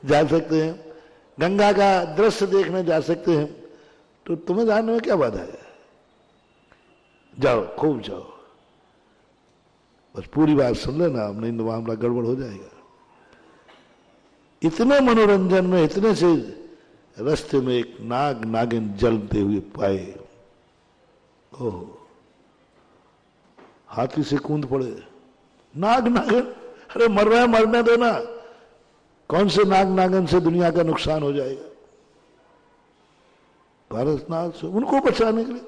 जा सकते हैं, गंगा का दृश्य देखने जा सकते हैं, तो तुम्हें जाने में क्या बाधा है? जाओ, खूब जाओ, बस पूरी बात सुन लेना, नहीं तो मामला गड़बड़ हो जाएगा। इतने मनोरंजन में, इतने से रास्ते में एक नाग नागिन जलते हुए पाए। ओह, हाथी से कूद पड़े। नाग नागिन, अरे मर रहे हैं, मरने देना, कौन से नाग नागिन से दुनिया का नुकसान हो जाएगा? पारसनाथ से उनको बचाने के लिए,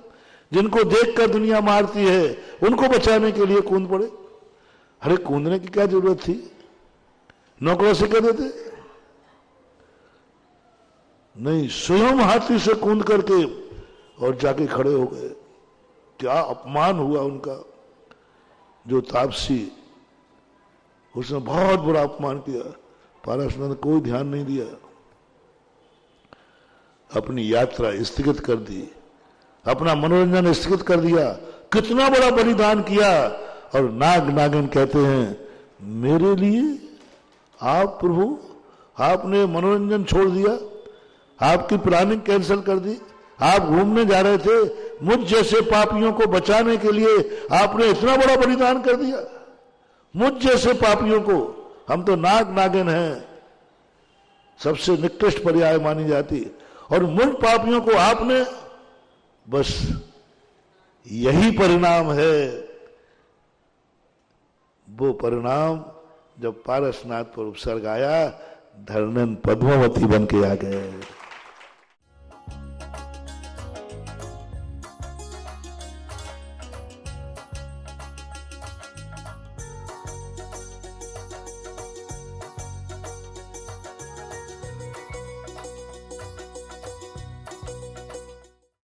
जिनको देखकर दुनिया मारती है, उनको बचाने के लिए कूद पड़े। अरे कूदने की क्या जरूरत थी? नौकरों से कह देते? नहीं, स्वयं हाथी से कूद करके और जाके खड़े हो गए। क्या अपमान हुआ उनका। जो तापसी, उसने बहुत बड़ा अपमान किया। पारसनाथ ने कोई ध्यान नहीं दिया, अपनी यात्रा स्थगित कर दी, अपना मनोरंजन स्थगित कर दिया। कितना बड़ा बलिदान किया। और नाग नागिन कहते हैं, मेरे लिए आप प्रभु, आपने मनोरंजन छोड़ दिया, आपकी प्लानिंग कैंसिल कर दी, आप घूमने जा रहे थे, मुझ जैसे पापियों को बचाने के लिए आपने इतना बड़ा बलिदान कर दिया। मुझ जैसे पापियों को, हम तो नाग नागिन हैं, सबसे निकृष्ट पर्याय मानी जाती, और मुझ पापियों को आपने, बस यही परिणाम है। वो परिणाम जब पारसनाथ पर उपसर्ग आया, धर्णन पद्मावती बन के आ गए।